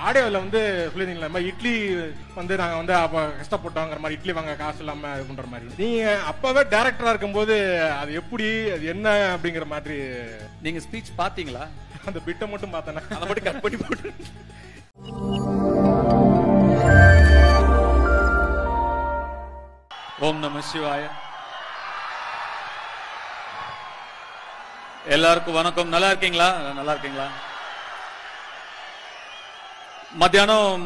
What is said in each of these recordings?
ஆடியோவில் வந்து சொல்லியிருந்தீங்களா இட்லி வந்து நாங்கள் வந்து அப்போ கஷ்டப்பட்டோங்கிற மாதிரி இட்லி வாங்க காசு இல்லாமல் இது பண்ணுற மாதிரி நீங்கள் அப்போவே டேரக்டராக இருக்கும்போது அது எப்படி அது என்ன அப்படிங்கிற மாதிரி நீங்கள் ஸ்பீச் பார்த்தீங்களா? அந்த பிட்டை மட்டும் பார்த்தேன்னா அதை மட்டும் கட் பண்ணி போட்டு. ஓம் நம சிவாய. எல்லாருக்கும் வணக்கம். நல்லா இருக்கீங்களா? நல்லா இருக்கீங்களா? மத்தியானம்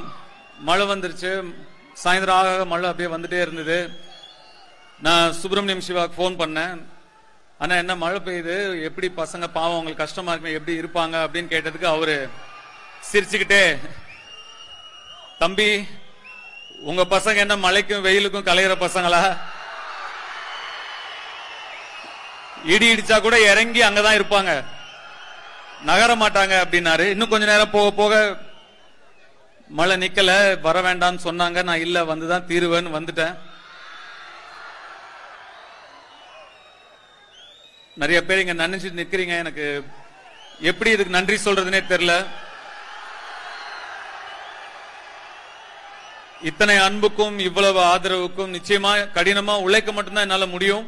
மழை வந்துருச்சு, சாயந்தரம் ஆக மழை அப்படியே வந்துட்டே இருந்தது. நான் சுப்பிரமணியம் சிவாக்கு ஃபோன் பண்ணேன். ஆனா என்ன மழை பெய்யுது, எப்படி பசங்க பாவம் அவங்களுக்கு கஷ்டமா இருக்கு, எப்படி இருப்பாங்க அப்படின்னு கேட்டதுக்கு அவரு சிரிச்சுக்கிட்டே, தம்பி உங்க பசங்க என்ன மழைக்கும் வெயிலுக்கும் கலையிற பசங்களா? இடி இடிச்சா கூட இறங்கி அங்கதான் இருப்பாங்க, நகர மாட்டாங்க அப்படின்னாரு. இன்னும் கொஞ்ச நேரம் போக போக மழை நிக்கல, வர வேண்டாம்னு சொன்னாங்க. நான் இல்ல வந்துதான் தீருவேன்னு வந்துட்டேன். நிறைய பேர் இங்க நினைச்சிட்டு நிக்கிறீங்க. எனக்கு எப்படி இதுக்கு நன்றி சொல்றதுனே தெரியல. இத்தனை அன்புக்கும் இவ்வளவு ஆதரவுக்கும் நிச்சயமா கடினமா உழைக்க மட்டும்தான் என்னால முடியும்.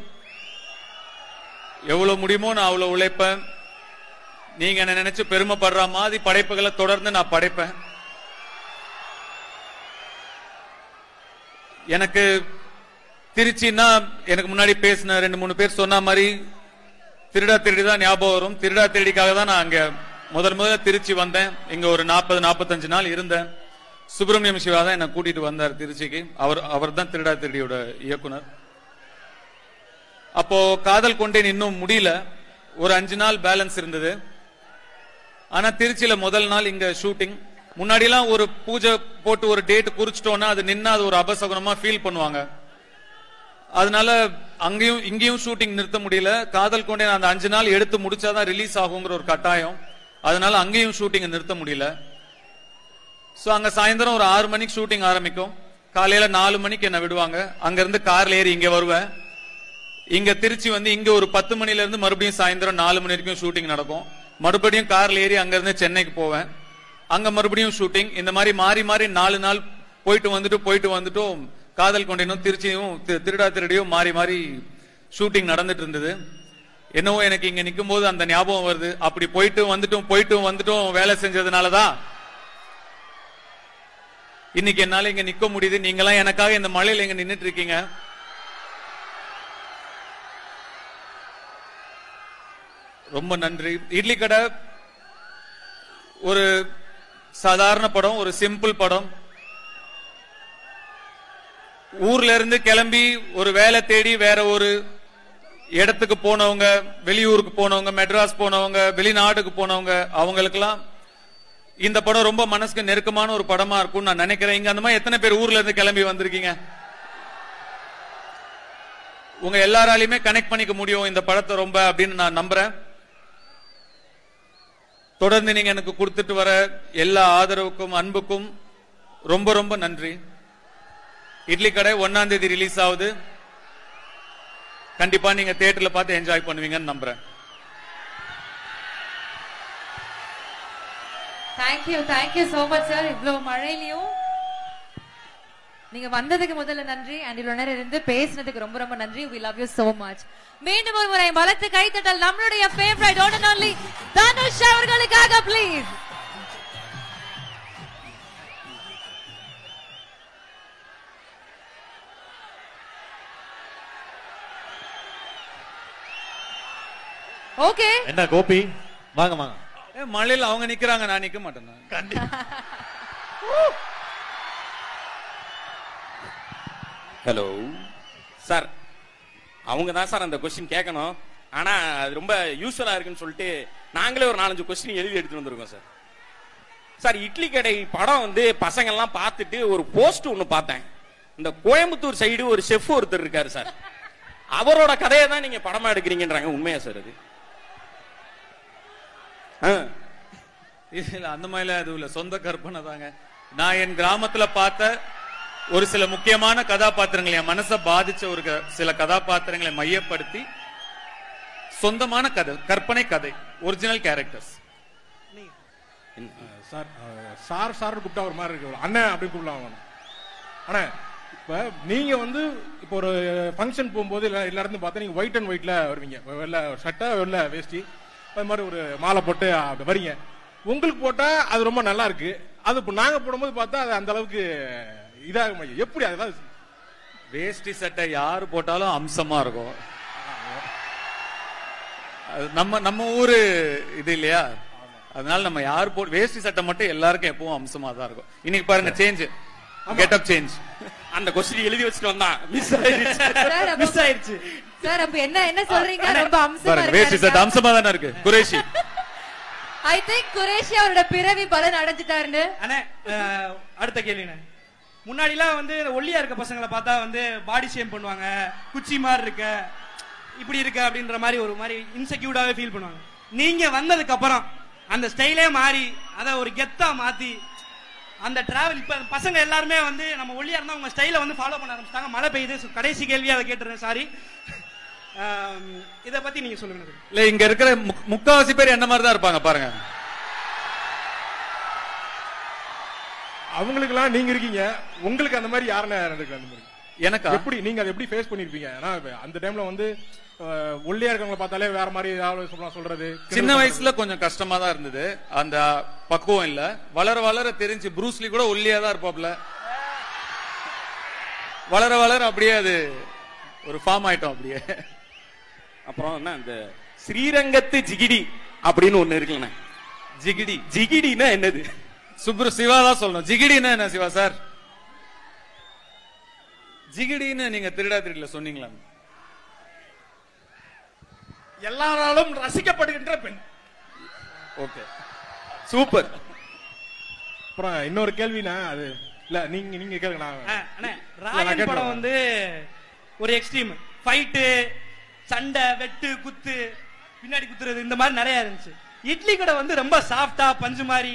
எவ்வளவு முடியுமோ நான் அவ்வளவு உழைப்பேன். நீங்க என்ன நினைச்சு பெருமைப்படுற மாதிரி படைப்புகளை தொடர்ந்து நான் படைப்பேன். எனக்கு திருச்சின்னா எனக்கு முன்னாடி பேசின 2-3 பேர் சொன்ன மாதிரி திருடா திருடி தான் ஞாபகம் வரும். திருடா திருடிக்காக தான் நான் அங்க முதல்ல திருச்சி வந்தேன். இங்க ஒரு 40-45 நாள் இருந்தேன். சுப்பிரமணியம் சிவா தான் என்ன கூட்டிட்டு வந்தார் திருச்சிக்கு. அவர் தான் திருடா திருடியோட இயக்குனர். அப்போ காதல் கொண்டேன் இன்னும் முடியல, ஒரு 5 நாள் பேலன்ஸ் இருந்தது. ஆனா திருச்சியில முதல் நாள் இங்க ஷூட்டிங். முன்னாடி எல்லாம் ஒரு பூஜை போட்டு ஒரு டேட் குறிச்சிட்டோம்னா அது நின்னா அது ஒரு அபசகுனமா ஃபீல் பண்ணுவாங்க. அதனால அங்கேயும் இங்கேயும் ஷூட்டிங் நிறுத்த முடியல. காதல் கொண்டேன் அந்த 5 நாள் எடுத்து முடிச்சாதான் ரிலீஸ் ஆகுங்கிற ஒரு கட்டாயம். அதனால அங்கேயும் ஷூட்டிங் நிறுத்த முடியல. சோ அங்க சாயந்தரம் ஒரு 6 மணிக்கு ஷூட்டிங் ஆரம்பிக்கும். காலையில 4 மணிக்கு என்ன விடுவாங்க. அங்க இருந்து கார்ல ஏறி இங்க வருவேன். இங்க திருச்சி வந்து இங்க ஒரு 10 மணில இருந்து மறுபடியும் சாயந்தரம் 4 மணி வரைக்கும் ஷூட்டிங் நடக்கும். மறுபடியும் கார்ல ஏறி அங்க இருந்து சென்னைக்கு போவேன். அங்க மறுபடியும் ஷூட்டிங். இந்த மாதிரி மாறி மாறி 4 நாள் போயிட்டு வந்துட்டும் காதல் கொண்டேனும் திருச்சியும் திருடா திருடியும் மாறி மாறி ஷூட்டிங் நடந்துட்டு இருந்தது. என்னவோ எனக்கு இங்க நிக்கும் போது அந்த ஞாபகம் வருது. அப்படி போயிட்டு வந்துட்டும் வேலை செஞ்சதுனாலதான் இன்னைக்கு என்னால இங்க நிக்க முடியுது. நீங்க எல்லாம் எனக்காக இந்த மழையில இங்க நின்னுட்டு இருக்கீங்க. ரொம்ப நன்றி. இட்லி கடை ஒரு சாதாரண படம், ஒரு சிம்பிள் படம். ஊர்ல இருந்து கிளம்பி ஒரு வேலை தேடி வேற ஒரு இடத்துக்கு போனவங்க, வெளியூருக்கு போனவங்க, மெட்ராஸ் போனவங்க, வெளிநாட்டுக்கு போனவங்க, அவங்களுக்கெல்லாம் இந்த படம் ரொம்ப மனசுக்கு நெருக்கமான ஒரு படமா இருக்கும்னு நான் நினைக்கிறேன். இங்க அந்த மாதிரி எத்தனை பேர் ஊர்ல இருந்து கிளம்பி வந்திருக்கீங்க? உங்க எல்லாராலையுமே கனெக்ட் பண்ணிக்க முடியும் இந்த படத்தை ரொம்ப அப்படின்னு நான் நம்புறேன். தொடர்ந்து நீங்க எனக்கு கொடுத்துட்டு வர எல்லா ஆதரவுக்கும் அன்புக்கும் ரொம்ப ரொம்ப நன்றி. இட்லி கடை 1ஆம் தேதி ரிலீஸ் ஆகுது. கண்டிப்பா நீங்க தியேட்டர்ல பார்த்து என்ஜாய் பண்ணுவீங்கன்னு நம்புறேன். Thank you so much sir. இவ்வளவு மழையிலையும் நீங்க வந்ததுக்கு முதல்ல நன்றி. அண்ட் இவ்வளவு நேரம் இருந்து பேசினதுக்கு ரொம்ப ரொம்ப நன்றி. We love you so much. மீண்டும் ஒரு முறை பலத்த கைத்தட்டல் நம்மளுடைய favourite one and only Dhanush அவர்களுக்காக ப்ளீஸ். ஓகே என்ன கோபி, வாங்க வாங்க. மழையில அவங்க நிக்கிறாங்க, நான் நிக்க மாட்டேன். ஹலோ சார், அவங்க தான் சார் அந்த கொஸ்டின் கேட்கணும். ஆனா அது ரொம்ப யூஸ்வலா இருக்குன்னு சொல்லிட்டு நாங்களே ஒரு 4-5 கொஸ்டின் எழுதி எடுத்துட்டு வந்திருக்கோம் சார். சார், இட்லி கடை படம் வந்து பசங்க எல்லாம் பார்த்துட்டு ஒரு போஸ்ட் ஒண்ணு பார்த்தேன். இந்த கோயம்புத்தூர் சைடு ஒரு செஃப் ஒருத்தர் இருக்காரு சார், அவரோட கதையை தான் நீங்க படமா எடுக்கிறீங்கன்றாங்க. உண்மையா சார் அது? அந்த மாதிரிலாம் அது இல்ல, சொந்த கற்பனை தாங்க. நான் என் கிராமத்துல பார்த்த ஒரு சில முக்கியமான கதாபாத்திரங்களை, என் மனசை பாதிச்ச ஒரு சில கதாபாத்திரங்களை மையப்படுத்தி சொந்தமான கதை, கற்பனை கதை, original characters. Sir sir sir கூப்பிட்டா ஒரு மாதிரி இருக்கு, அண்ணன் அப்படின்னு கூப்பிடலாம். ஆனா இப்ப நீங்க வந்து இப்போ ஒரு ஃபங்க்ஷன் போகும்போது எல்லா இடத்துல பார்த்தா நீங்க ஒயிட் அண்ட் ஒயிட்ல வருவீங்க, வெள்ளை சட்டை வெள்ளை வேஷ்டி அது மாதிரி ஒரு மாலை போட்டு அப்படி வரீங்க. உங்களுக்கு போட்டா அது ரொம்ப நல்லா இருக்கு, அது இப்போ நாங்க போடும்போது பார்த்தா அது அந்த அளவுக்கு இதாக எப்படி அதுதான் வேஷ்டி சட்டை யாரு போட்டாலும் அம்சமா இருக்கும். நம்ம ஊரு இது இல்லையா, அதனால நம்ம யாரு வேஷ்டி சட்டை மட்டும் எல்லாருக்கும் எப்பவும் அம்சமா தான் இருக்கும். இன்னைக்கு பாருங்க சேஞ்ச், கெட்டப் சேஞ்ச். அந்த கொஸ்டின் எழுதி வச்சுட்டு வந்தான், மிஸ் ஆயிருச்சு. சார் அப்ப என்ன சொல்றீங்க? ரொம்ப அம்சமா இருக்கு. வேஷ்டி சட்டை அம்சமா தானே இருக்கு. குரேஷி ஐ திங்க் குரேஷி அவரோட பிறவி பலன் அடைஞ்சிட்டாருன்னு. அண்ணே அடுத்த கேள்விண்ணே, முன்னாடி எல்லாம் வந்து ஒல்லியா இருக்க பசங்களை பார்த்தா வந்து பாடி ஷேம் பண்ணுவாங்க, குச்சி மாதிரி இருக்க இப்படி இருக்க அப்படின்ற மாதிரி ஒரு மாதிரி இன்செக்யூர்டாவே ஃபீல் பண்ணுவாங்க. நீங்க வந்ததுக்கு அப்புறம் அந்த ஸ்டைலே மாறி அதை ஒரு கெத்தா மாத்தி அந்த டிராவல் இப்ப பசங்க எல்லாருமே வந்து நம்ம ஒல்லியா இருந்தா உங்க ஸ்டைல வந்து ஃபாலோ பண்ண ஆரம்பிச்சிட்டாங்க. மழை பெய்யுது, கடைசி கேள்வியா அதை கேட்டுறேன், சாரி. இத பத்தி நீங்க சொல்லுங்க. இல்ல இங்க இருக்கிற முக்காவாசி பேர் என்ன மாதிரி தான் இருப்பாங்க பாருங்க. அவங்களுக்கு எல்லாம் நீங்க இருக்கீங்க, உங்களுக்கு அந்த மாதிரி யாருன்னு இருக்கு? அந்த மாதிரி எனக்கு எப்படி நீங்க அதை எப்படி ஃபேஸ் பண்ணிருப்பீங்க? ஏன்னா அந்த டைம்ல வந்து ஒல்லியா இருக்கவங்களை பார்த்தாலே வேற மாதிரி ஏதாவது சொல்றது. சின்ன வயசுல கொஞ்சம் கஷ்டமா தான் இருந்தது, அந்த பக்குவம் இல்ல. வளர வளர தெரிஞ்சு ப்ரூஸ்லி கூட ஒல்லியா தான் இருப்பாப்ல, வளர வளர அப்படியே அது ஒரு ஃபார்ம் ஆயிட்டோம் அப்படியே. அப்புறம் என்ன இந்த ஸ்ரீரங்கத்து ஜிகிடி அப்படின்னு ஒண்ணு இருக்குல்ல, ஜிகிடி ஜிகிடினா என்னது? சிவா தான் சொல்லணும். ஜிகிடினா என்ன சிவா சார்? ஜிகிடின்னு நீங்க திருடா திருடல சொன்னீங்களா? எல்லாராலும் ரசிக்கப்படுகின்ற பெண். Okay super. அப்புறம் இன்னொரு கேள்வினா அது இல்ல நீங்க கேளுங்க. ராயன் படம் வந்து ஒரு எக்ஸ்ட்ரீம் ஃபைட், சண்டை, வெட்டு, குத்து, பின்னாடி குத்துறது இந்த மாதிரி நிறைய இருந்துச்சு. இட்லி கடை வந்து ரொம்ப சாஃப்டா பஞ்சு மாதிரி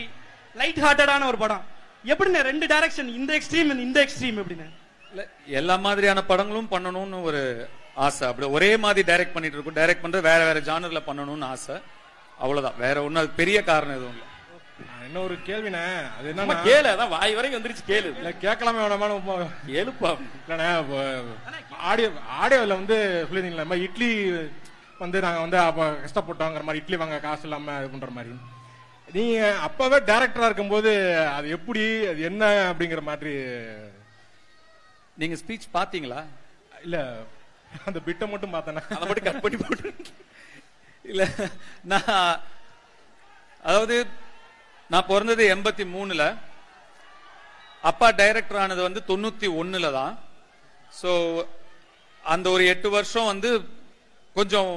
லைட் ஹார்ட்டடான ஒரு படம். எப்படின்னு ரெண்டு டைரக்ஷன், இந்த எக்ஸ்ட்ரீம் இந்த எக்ஸ்ட்ரீம் எப்படின்னு? எல்லா மாதிரியான படங்களும் பண்ணணும்னு ஒரு ஆசை. அப்படி ஒரே மாதிரி டைரக்ட் பண்ணிட்டு இருக்கும், டைரக்ட் பண்றது வேற வேற ஜானர்ல பண்ணணும்னு ஆசை, அவ்வளவுதான். வேற ஒன்னும் அது பெரிய காரணம் எதுவும் இல்லை. இன்னொரு கேள்வினே, அது என்ன கேளு, அதான் வாய் வரைக்கும் வந்துருச்சு, கேளு. இல்ல கேட்கலாமே வேணாமான்னு கேளுப்பா. இல்லண்ணே ஆடியோல வந்து சொல்லிருந்தீங்களா இட்லி வந்து நாங்க வந்து அப்ப கஷ்டப்பட்டோங்கிற மாதிரி, இட்லி வாங்க காசு இல்லாம இது பண்ற மாதிரி. நீங்க அப்பவே டைரக்டரா இருக்கும்போது அது எப்படி, அது என்ன அப்படிங்கிற மாதிரி நீங்க ஸ்பீச் பாத்தீங்களா? இல்ல அந்த பிட்ட மட்டும் பார்த்தேன்னா அதை மட்டும் கட் பண்ணி போட்டு. இல்ல நான் அதாவது நான் பிறந்தது 83ல, அப்பா டைரக்டர் ஆனது வந்து 91ல தான். சோ அந்த ஒரு 8 வருஷம் வந்து கொஞ்சம்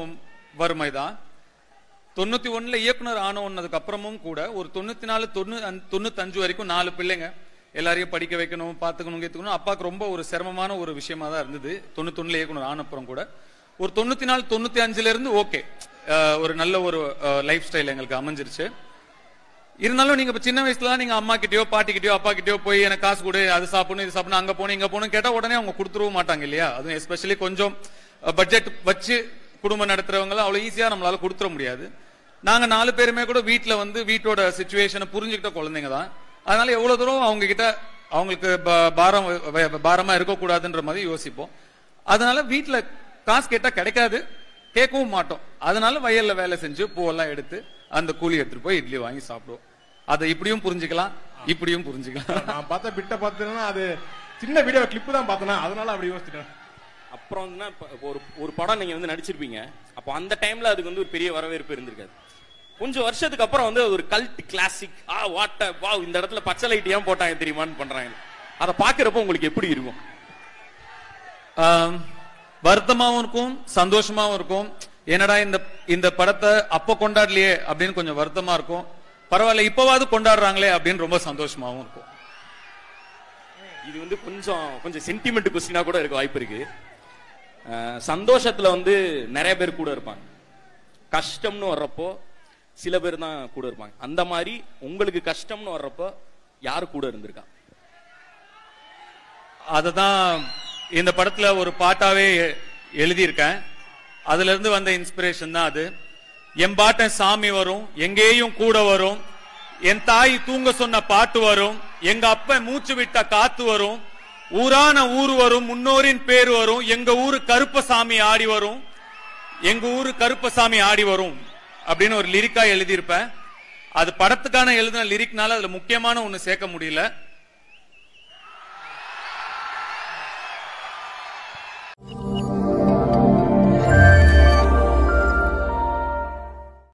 வறுமை தான். 91ல இயக்குனர் ஆனதுக்கு அப்புறமும் கூட ஒரு 94 95 வரைக்கும் 4 பிள்ளைங்க, எல்லாரையும் படிக்க வைக்கணும், பாத்துக்கணும், கேத்துக்கணும். அப்பாவுக்கு ரொம்ப ஒரு சிரமமான ஒரு விஷயமா தான் இருந்தது. 91ல இயக்குனர் ஆனப்புறம் கூட ஒரு 94 95ல இருந்து ஓகே ஒரு நல்ல ஒரு லைஃப் ஸ்டைல் எங்களுக்கு அமைஞ்சிருச்சு. இருந்தாலும் நீங்க சின்ன வயசுல நீங்க அம்மா கிட்டயோ பாட்டி கிட்டயோ அப்பா கிட்டயோ போய் எனக்கு காசு கொடு, அது சாப்பிடணும், இது சாப்பிடணும், அங்க போகணும், இங்க போகணும் கேட்டா உடனே அவங்க கொடுத்துருவும் மாட்டாங்க இல்லையா? அதுவும் எஸ்பெஷலி கொஞ்சம் பட்ஜெட் வச்சு குடும்பம் நடத்துறவங்க அவ்வளவு ஈஸியா நம்மளால கொடுத்துட முடியாது. நாங்க 4 பேருமே கூட வீட்டுல வந்து வீட்டோட சிச்சுவேஷனை புரிஞ்சுக்கிட்ட குழந்தைங்க தான். அதனால எவ்வளவு தூரம் அவங்க கிட்ட அவங்களுக்கு பாரமா இருக்கக்கூடாதுன்ற மாதிரி யோசிப்போம். அதனால வீட்டுல காசு கேட்டா கிடைக்காது, கேட்கவும் மாட்டோம். அதனால வயல்ல வேலை செஞ்சு பூவெல்லாம் எடுத்து அந்த கூலி எடுத்துட்டு போய் இட்லி வாங்கி சாப்பிடுவோம். அதை இப்படியும் புரிஞ்சுக்கலாம், இப்படியும் புரிஞ்சுக்கலாம். நான் பார்த்த பிட்ட பார்த்தேன்னா அது சின்ன வீடியோ கிளிப் தான் பார்த்தேன்னா அதனால அப்படி யோசிச்சிட்டேன். அப்புறம் ஒரு படம் நீங்க வந்து நடிச்சிருப்பீங்க, அப்போ அந்த டைம்ல அதுக்கு வந்து ஒரு பெரிய வரவேற்பு இருந்திருக்காது. கொஞ்சம் வருஷத்துக்கு அப்புறம் வந்து ஒரு கல்ட் கிளாசிக், இந்த இடத்துல பச்சை லைட் ஏன் போட்டாங்க தெரியுமான்னு பண்றாங்க. அதை பாக்குறப்ப உங்களுக்கு எப்படி இருக்கும்? வருத்தமாவும் இருக்கும், சந்தோஷமாவும் இருக்கும். என்னடா இந்த படத்தை அப்ப கொண்டாடலையே அப்படின்னு கொஞ்சம் வருத்தமா இருக்கும். பரவாயில்ல இப்பவாது கொண்டாடுறாங்களே அப்படின்னு ரொம்ப சந்தோஷமாவும் இருக்கும். இது வந்து கொஞ்சம் சென்டிமெண்ட் கொஸ்டினா கூட இருக்க வாய்ப்பு இருக்கு. சந்தோஷத்துல வந்து நிறைய பேர் கூட இருப்பாங்க, கஷ்டம்னு வர்றப்போ சில பேர் தான் கூட இருப்பாங்க. அந்த மாதிரி உங்களுக்கு கஷ்டம்னு வர்றப்போ யாரு கூட இருந்திருக்கா? அததான் இந்த படத்துல ஒரு பாட்டாவே எழுதியிருக்கேன். அதுல இருந்து வந்த இன்ஸ்பிரேஷன் தான் அது. எம்பாட்டன் சாமி வரும், எங்கேயும் கூட வரும், என் தாய் தூங்க சொன்ன பாட்டு வரும், எங்க அப்ப மூச்சு விட்ட காத்து வரும், ஊரான ஊர் வரும், முன்னோரின் பேர் வரும், எங்க ஊரு கருப்பசாமி ஆடி வரும், எங்க ஊரு கருப்பசாமி ஆடி வரும் அப்படின்னு ஒரு லிரிக்கா எழுதியிருப்பேன். அது படத்துக்கான எழுதின லிரிக்னால அதுல முக்கியமான ஒண்ணு சேர்க்க முடியல.